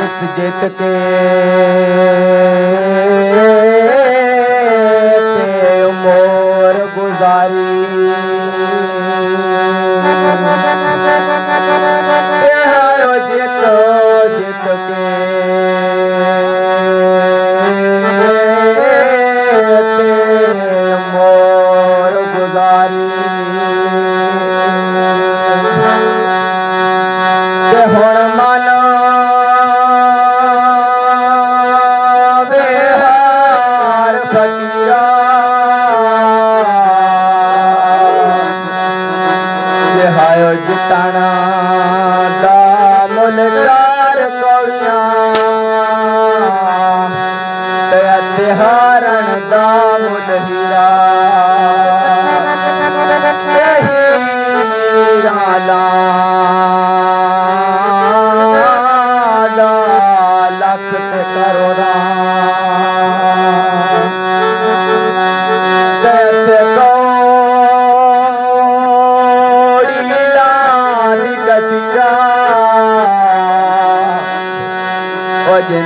जीत के मोर गुजारी जीत जीत के मोर गुजारी हुण मन बेहार फकीरा हायो जिताना दा मुल चार कौड़ियां दया तिहारण दा मुल हीरा लख करोड़ा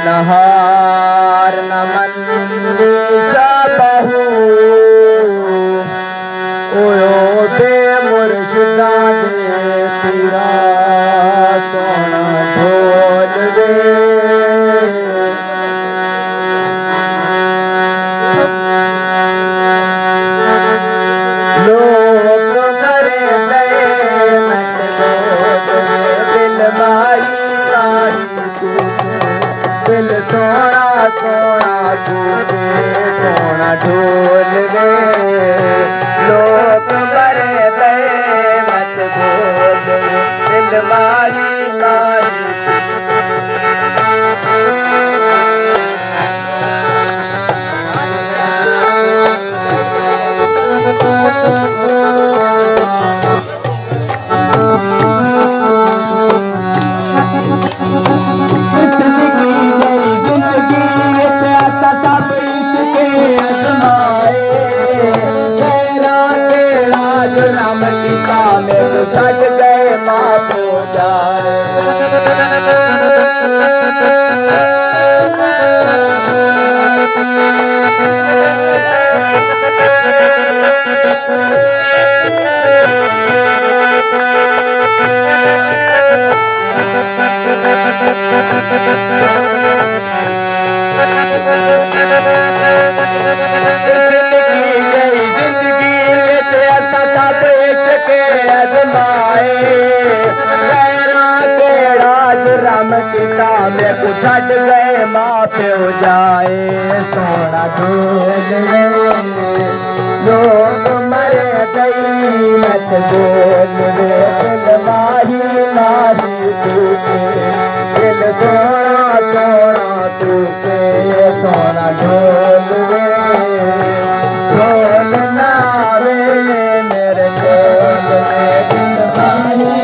नहार नमन बहू दे मुर्शिदा दे पीरा सोना ढोल दे लोग करे गए दिल माई दिल सोना सोना तूने सोना ढोल गे लोग मरे गए मत बोल दिल मारी मारी छट गए माफ हो जाए छट गए माफ हो जाए सोना ढोल लोग मरे गई मत बोल दिल माही माही तूके दिल सोना सोना तूके सोना ढोल ढोल नावे मेरे ढोल दिल माही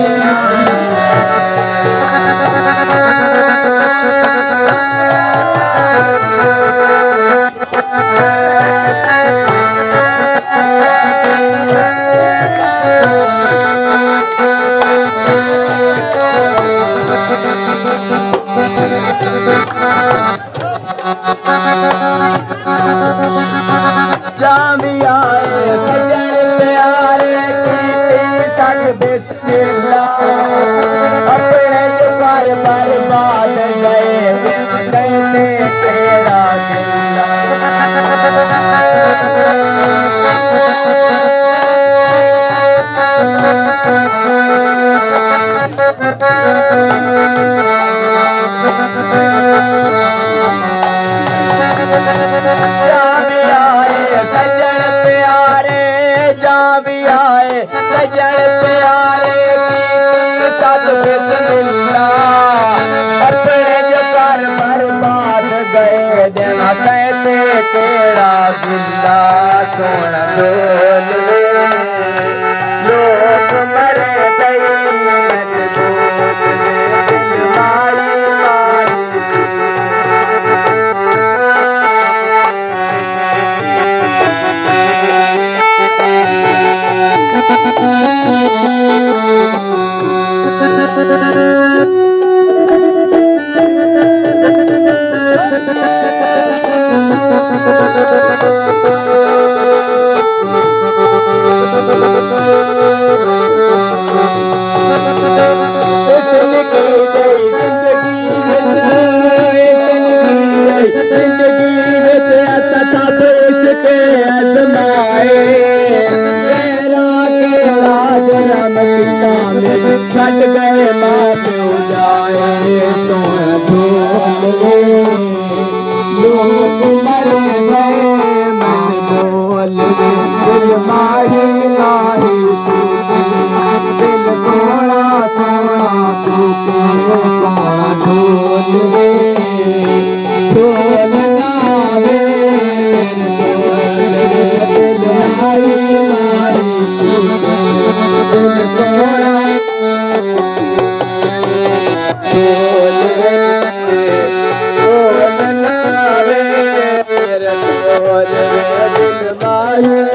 तेरा जिंदा सोना ढोल लोग मरे गई जिंदगी विच अच्छा तो इसके अजमाए तेरा केड़ा जन्म पिता में छड़ गए मां प्यो जाए सोना ढोल लोग मर गए मन बोल दिल माही नाही दिल सोना सोना टूटे सोना ढोल ढोल नावे दिल माही नाही दिल सोना ढोल नावे दिल माही